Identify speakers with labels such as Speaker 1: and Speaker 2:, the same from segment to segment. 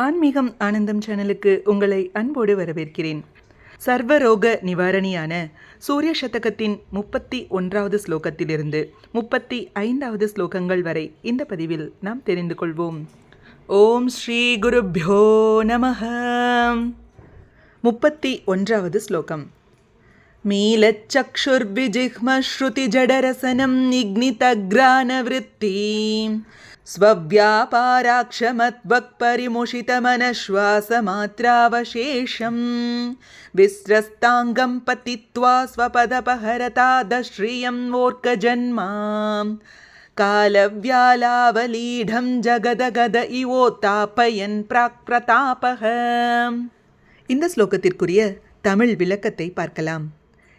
Speaker 1: ஆன்மீகம் ஆனந்தம் சேனலுக்கு உங்களை அன்போடு வரவேற்கிறேன். சர்வரோக நிவாரணியான சூரிய சதகத்தின் 31வது ஸ்லோகத்திலிருந்து 35வது ஸ்லோகங்கள் வரை இந்த பதிவில் நாம் தெரிந்து கொள்வோம். ஓம் ஸ்ரீ குருப்யோ நமஹ. 31வது ஸ்லோகம். மீலச்சக்ஷுர்விஜிஹ்மஸ்ருதிஜடரசனம் நிக்னிதக்ரானவிருத்தீம் ஸ்வவ்யாபாராக்ஷமத்வக்பரிமுஷிதமனஸ்வாசமாத்ராவசேஷம் விஸ்ரஸ்தாங்கம் பதித்வா ஸ்வபதபஹரதாதஸ்ரீயம் ஓர்க்கஜன்மாம் காலவ்யாலாவலீடம் ஜகதகத இவோத்தாபயன் பிராக்பிரதாபஹ. இந்த ஸ்லோகத்திற்குரிய தமிழ் விளக்கத்தை பார்க்கலாம்.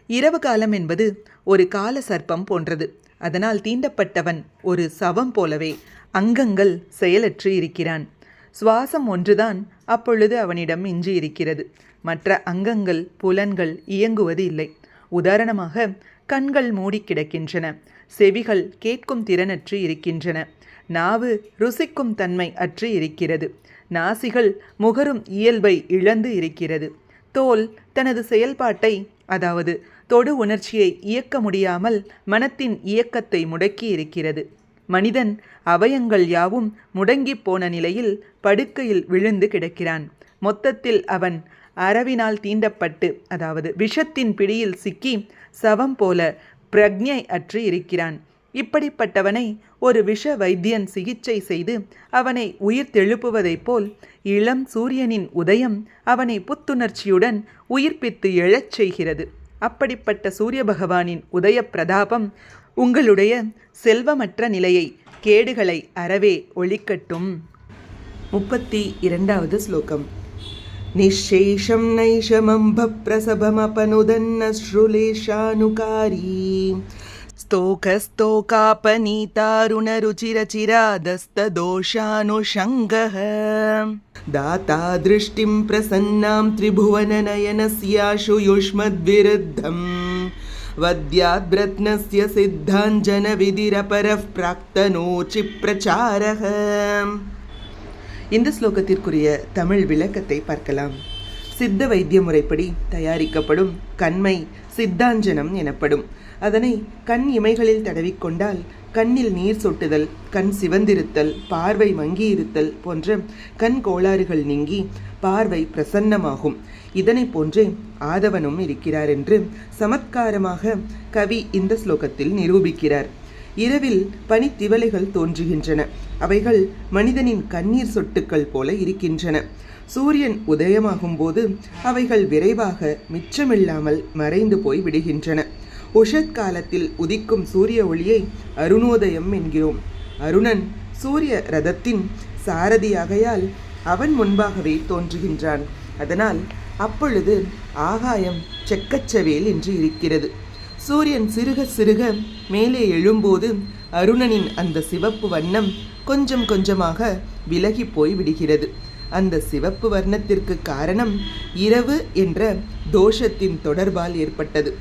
Speaker 1: இரவு காலம் என்பது ஒரு கால சர்ப்பம் போன்றது. அதனால் தீண்டப்பட்டவன் ஒரு சவம் போலவே அங்கங்கள் செயலற்று இருக்கிறான். சுவாசம் ஒன்றுதான் அப்பொழுது அவனிடம் மிஞ்சி இருக்கிறது. மற்ற அங்கங்கள் புலன்கள் இயங்குவது இல்லை. உதாரணமாக கண்கள் மூடி கிடக்கின்றன, செவிகள் கேட்கும் திறனற்று இருக்கின்றன, நாவு ருசிக்கும் தன்மை அற்று இருக்கிறது, நாசிகள் முகரும் இயல்பை இழந்து இருக்கிறது, தோல் தனது செயல்பாட்டை அதாவது தொடு உணர்ச்சியை இயக்க முடியாமல் மனத்தின் இயக்கத்தை முடக்கி இருக்கிறது. மனிதன் அவயங்கள் யாவும் முடங்கி போன நிலையில் படுக்கையில் விழுந்து கிடக்கிறான். மொத்தத்தில் அவன் அரவினால் தீண்டப்பட்டு அதாவது விஷத்தின் பிடியில் சிக்கி சவம் போல பிரக்ஞை அற்று இருக்கிறான். இப்படிப்பட்டவனை ஒரு விஷ வைத்தியன் சிகிச்சை செய்து அவனை உயிர் தெழுப்புவதைப் போல் இளம் சூரியனின் உதயம் அவனை புத்துணர்ச்சியுடன் உயிர்ப்பித்து எழச் செய்கிறது. அப்படிப்பட்ட சூரிய பகவானின் உதய பிரதாபம் உங்களுடைய செல்வமற்ற நிலையை, கேடுகளை அறவே ஒழிக்கட்டும். 32வது ஸ்லோகம். நிஷேஷம் நைஷமம்ப பிரசபமபனுதன்னஸ்ருலேஷானுகாரி स्तोकस्तोकापनीतारुणरुचिरचिरादस्तदोषानुषङ्गः दाता दृष्टिं प्रसन्नां त्रिभुवननयनस्याशु युष्मद्विरुद्धं वद्याद्रत्नस्य सिद्धाञ्जनविधिरपरः प्राक्तनोचिप्रचारः. இந்த ஸ்லோகத்திற்குரிய தமிழ் விளக்கத்தை பார்க்கலாம். சித்த வைத்திய முறைப்படி தயாரிக்கப்படும் கண்மை சித்தாஞ்சனம் எனப்படும். அதனை கண் இமைகளில் தடவிக்கொண்டால் கண்ணில் நீர் சொட்டுதல், கண் சிவந்திருத்தல், பார்வை மங்கியிருத்தல் போன்ற கண் கோளாறுகள் நீங்கி பார்வை பிரசன்னமாகும். இதனை போன்றே ஆதவனும் இருக்கிறார் என்று சமத்காரமாக கவி இந்த ஸ்லோகத்தில் நிரூபிக்கிறார். இரவில் பனித்திவலைகள் தோன்றுகின்றன. அவைகள் மனிதனின் கண்ணீர் சொட்டுக்கள் போல இருக்கின்றன. சூரியன் உதயமாகும் போது அவைகள் விரைவாக மிச்சமில்லாமல் மறைந்து போய் விடுகின்றன. உஷத் காலத்தில் உதிக்கும் சூரிய ஒளியை அருணோதயம் என்கிறோம். அருணன் சூரிய ரதத்தின் சாரதியாகையால் அவன் முன்பாகவே தோன்றுகின்றான். அதனால் அப்பொழுது ஆகாயம் செக்கச்சவேல் என்று இருக்கிறது. சூரியன் சிறுக சிறுக மேலே எழும்போது அருணனின் அந்த சிவப்பு வண்ணம் கொஞ்சம் கொஞ்சமாக விலகி போய் விடுகிறது. அந்த சிவப்பு வர்ணத்திற்கு காரணம் இரவு என்ற தோஷத்தின் தொடர்பால் ஏற்பட்டது.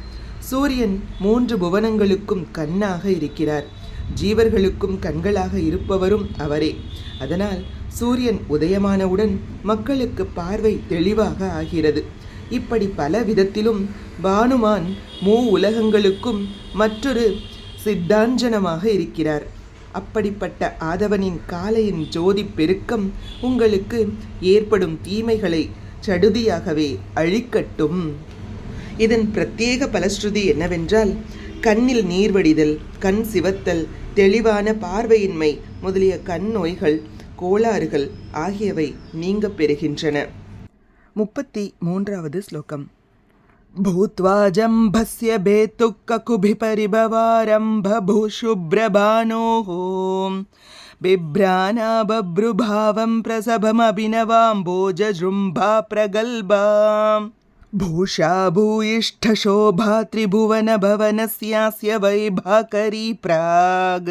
Speaker 1: சூரியன் 3 புவனங்களுக்கும் கண்ணாக இருக்கிறார். ஜீவர்களுக்கும் கண்களாக இருப்பவரும் அவரே. அதனால் சூரியன் உதயமானவுடன் மக்களுக்கு பார்வை தெளிவாக ஆகிறது. இப்படி பல விதத்திலும் பானுமான் உலகங்களுக்கும் மற்றொரு சித்தாஞ்சனமாக இருக்கிறார். அப்படிப்பட்ட ஆதவனின் காலையின் ஜோதி பெருக்கம் உங்களுக்கு ஏற்படும் தீமைகளை சடுதியாகவே அழிக்கட்டும். இதன் பிரத்யேக பலஸ்ருதி என்னவென்றால், கண்ணில் நீர் வடிதல், கண் சிவத்தல், தெளிவான பார்வையின்மை முதலிய கண் நோய்கள், கோளாறுகள் ஆகியவை நீங்க பெறுகின்றன. 33வது ஸ்லோகம். பூத்வா ஜம்பஸ்ய பேத்துக்ககுபி பரிபவாரம்ப பூஷுப்ரபானோஹோ பிப்ரானா பப்ருபாவம் பிரசபம் அபினவாம்போஜும்பா பிரகல்பாம் பூஷா பூயிஷ்ட சோபா திரிபுவன பவனஸ்யாஸ்ய வைபாகரி பிராக்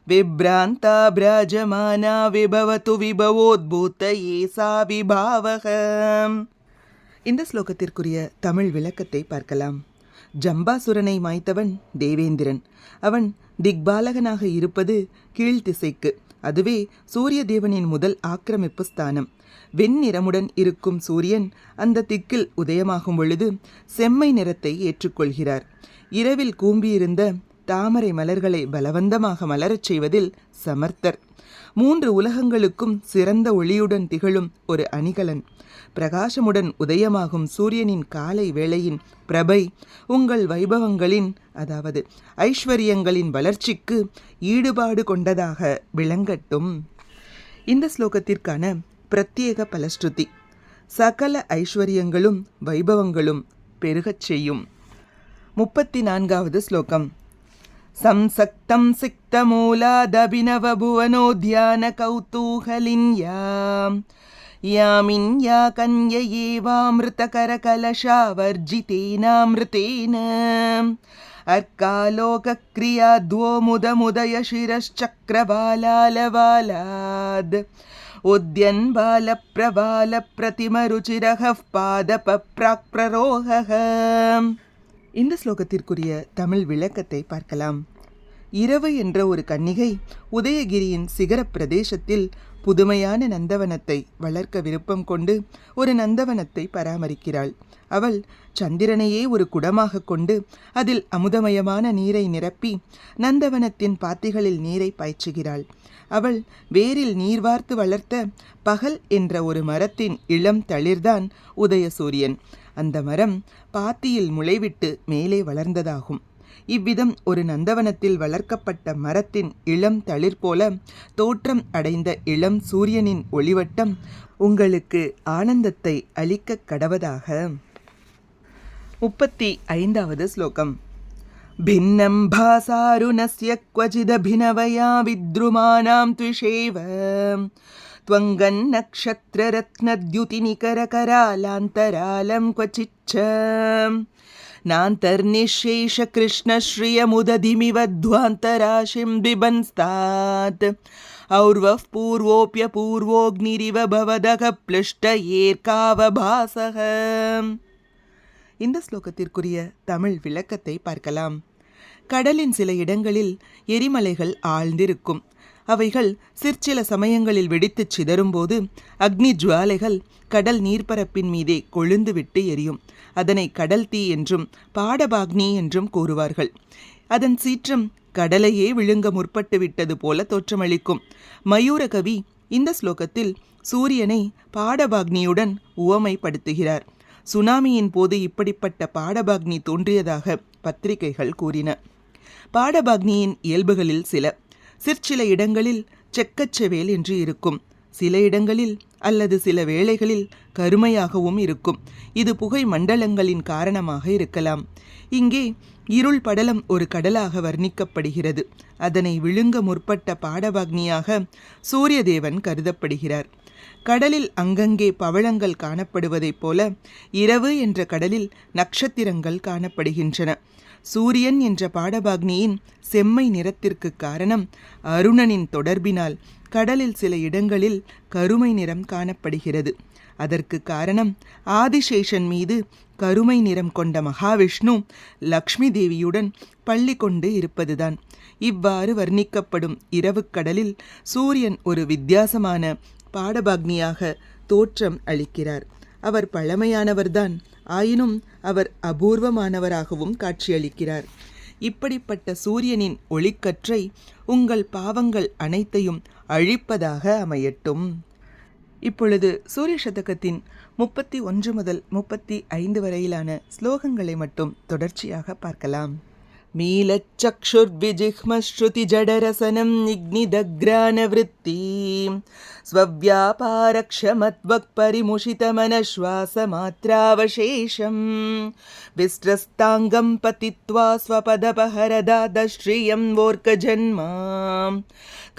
Speaker 1: விப்ராந்தா பிராஜமானா விபவது விபவோத்பூத ஏசா விபாவக. இந்த ஸ்லோகத்திற்குரிய தமிழ் விளக்கத்தை பார்க்கலாம். ஜம்பாசுரனை மாய்த்தவன் தேவேந்திரன். அவன் திக்பாலகனாக இருப்பது கீழ்த்திசைக்கு, அதுவே சூரிய தேவனின் முதல் ஆக்கிரமிப்பு ஸ்தானம். வெண்ணிறமுடன் இருக்கும் சூரியன் அந்த திக்கில் உதயமாகும் பொழுது செம்மை நிறத்தை ஏற்றுக்கொள்கிறார். இரவில் கூம்பியிருந்த தாமரை மலர்களை பலவந்தமாக மலரச் செய்வதில் சமர்த்தர். 3 உலகங்களுக்கும் சிறந்த ஒளியுடன் திகழும் ஒரு அணிகலன். பிரகாசமுடன் உதயமாகும் சூரியனின் காலை வேளையின் பிரபை உங்கள் வைபவங்களின், அதாவது ஐஸ்வர்யங்களின் வளர்ச்சிக்கு ஈடுபாடு கொண்டதாக விளங்கட்டும். இந்த ஸ்லோகத்திற்கான பிரத்யேக பலஸ்ருதி: சகல ஐஸ்வர்யங்களும் வைபவங்களும் பெருகச் செய்யும். 34வது ஸ்லோகம். சம்சக்தம் சிக்தமூலாதபினவபுவனோத்யான கௌதூகலின்யாம் யாமின்யா கன்யயேவாமிருதகரகலஷாவர்ஜிதேனாமிருதேன அர்காலோகக்ரியாத்வோமுதமுதயசிரச்சக்ரபாலாலவாலாத் உத்யன் பாலப்ரபால பிரதிமருச்சிரஹப் பாதபப்ராக்ப்ரரோஹஹ. இந்த ஸ்லோகத்திற்குரிய தமிழ் விளக்கத்தை பார்க்கலாம். இரவு என்ற ஒரு கன்னிகை உதயகிரியின் சிகர பிரதேசத்தில் புதுமையான நந்தவனத்தை வளர்க்க விருப்பம் கொண்டு ஒரு நந்தவனத்தை பராமரிக்கிறாள். அவள் சந்திரனையே ஒரு குடமாக கொண்டு அதில் அமுதமயமான நீரை நிரப்பி நந்தவனத்தின் பாத்திகளில் நீரை பாய்ச்சுகிறாள். அவள் வேரில் நீர் வார்த்து வளர்த்த பகல் என்ற ஒரு மரத்தின் இளம் தளிர்தான் உதயசூரியன். அந்த மரம் பாத்தியில் முளைவிட்டு மேலே வளர்ந்ததாகும். இவ்விதம் ஒரு நந்தவனத்தில் வளர்க்கப்பட்ட மரத்தின் இளம் தளிர் போல தோற்றம் அடைந்த இளம் சூரியனின் ஒளிவட்டம் உங்களுக்கு ஆனந்தத்தை அளிக்க கடவதாக. 35வது ஸ்லோகம். பின்னம் பாசாருணஸ்ய க்வசிதபினவயா வித்ருமானாம் த்விஷேவ த்வங்கன் நக்ஷத்ரரத்னத்யுதிநிகரகராலாந்தராலம் க்வசிச்ச நாந்தர்நிஷேஷ கிருஷ்ணஸ்ரீயமுததிமிவத்வாந்தராஷிம் பிபன்ஸ்தாத் ஔர்வஃப் பூர்வோப்யபூர்வோக்னிரிவ பவதக ப்ளிஷ்ட ஏர்காவபாசக. இந்த ஸ்லோகத்திற்குரிய தமிழ் விளக்கத்தை பார்க்கலாம். கடலின் சில இடங்களில் எரிமலைகள் ஆழ்ந்திருக்கும். அவைகள் சிற்சில சமயங்களில் வெடித்துச் சிதறும்போது அக்னி ஜுவாலைகள் கடல் நீர்ப்பரப்பின் மீதே கொழுந்துவிட்டு எரியும். அதனை கடல் தீ என்றும் பாடபாக்னி என்றும் கூறுவார்கள். அதன் சீற்றம் கடலையே விழுங்க முற்பட்டு விட்டது போல தோற்றமளிக்கும். மயூரகவி இந்த ஸ்லோகத்தில் சூரியனை பாடபாக்னியுடன் உவமைப்படுத்துகிறார். சுனாமியின் போது இப்படிப்பட்ட பாடபாக்னி தோன்றியதாக பத்திரிகைகள் கூறின. பாடபாக்னியின் இயல்புகளில் சிற்சில இடங்களில் செக்கச்செவேல் என்று இருக்கும். சில இடங்களில் அல்லது சில வேளைகளில் கருமையாகவும் இருக்கும். இது புகை மண்டலங்களின் காரணமாக இருக்கலாம். இங்கே இருள் படலம் ஒரு கடலாக வர்ணிக்கப்படுகிறது. அதனை விழுங்க முற்பட்ட பாடபாக்னியாக சூரியதேவன் கருதப்படுகிறார். கடலில் அங்கங்கே பவழங்கள் காணப்படுவதைப் போல இரவு என்ற கடலில் நட்சத்திரங்கள் காணப்படுகின்றன. சூரியன் என்ற பாடபாக்னியின் செம்மை நிறத்திற்கு காரணம் அருணனின் தொடர்பினால் கடலில் சில இடங்களில் கருமை நிறம் காணப்படுகிறது. அதற்கு காரணம் ஆதிசேஷன் மீது கருமை நிறம் கொண்ட மகாவிஷ்ணு லக்ஷ்மி தேவியுடன் பள்ளி கொண்டு இருப்பதுதான். இவ்வாறு வர்ணிக்கப்படும் இரவு கடலில் சூரியன் ஒரு வித்தியாசமான பாடபாக்னியாக தோற்றம் அளிக்கிறார். அவர் பழமையானவர்தான், ஆயினும் அவர் அபூர்வமானவராகவும் காட்சியளிக்கிறார். இப்படிப்பட்ட சூரியனின் ஒளிக்கற்றை உங்கள் பாவங்கள் அனைத்தையும் அழிப்பதாக அமையட்டும். இப்பொழுது சூரிய சதகத்தின் 31 முதல் 35 வரையிலான ஸ்லோகங்களை மட்டும் தொடர்ச்சியாக பார்க்கலாம். மீலச்சக்ஷுர்விஜிஹ்மஸ்ருதிஜடரசனம் நிக்னிதக்ரானவృత్తீம் ஸ்வவ்யாபாரக்ஷமத்வக்பரிமுஷிதமனஸ்வாசமாத்ராவசேஷம் விஸ்ரஸ்தாங்கம் பதித்வா ஸ்வபதபஹரதாதஸ்ரீயம் வோர்க்கஜன்மாம்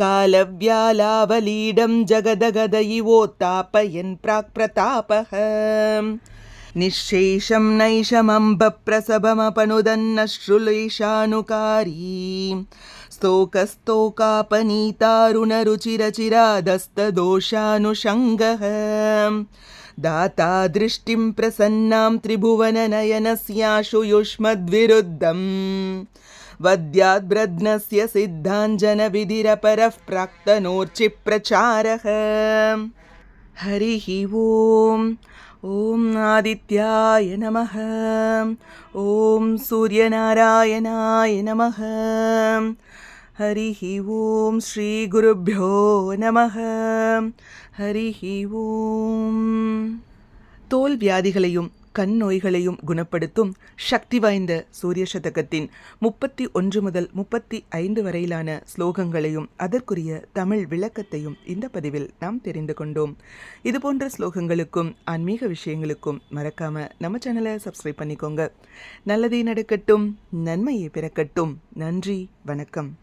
Speaker 1: காலவ்யாலாவலீடம் ஜகதகத இவோத்தாபயன் பிராக்பிரதாபஹம் நிஷேஷம் நைஷமம்பப்ரசபமபனுதன்னஸ்ருலேஷானுகாரி ஸ்தோகஸ்தோகாபனீதாருணருச்சிரச்சிராதஸ்ததோஷானுஷங்கः दाता दृष्टिं प्रसन्नां त्रिभुवननयनस्याशु युष्मद्विरुद्धं वद्याद् ब्रध्नस्य सिद्धाञ्जनविधिरपरः प्राक्तनोर्चिप्रचारः हरिः ॐ आदित्याय नमः ॐ सूर्यनारायणाय नमः हरिः ॐ श्रीगुरुभ्यो नमः हरिः ॐ தோல் வியாதிகளையும் கண் நோய்களையும் குணப்படுத்தும் சக்தி வாய்ந்த சூரிய சதகத்தின் 31 முதல் 35 வரையிலான ஸ்லோகங்களையும் அதற்குரிய தமிழ் விளக்கத்தையும் இந்த பதிவில் நாம் தெரிந்து கொண்டோம். இதுபோன்ற ஸ்லோகங்களுக்கும் ஆன்மீக விஷயங்களுக்கும் மறக்காம நம்ம சேனலை சப்ஸ்கிரைப் பண்ணிக்கோங்க. நல்லதே நடக்கட்டும், நன்மையே பிறக்கட்டும். நன்றி, வணக்கம்.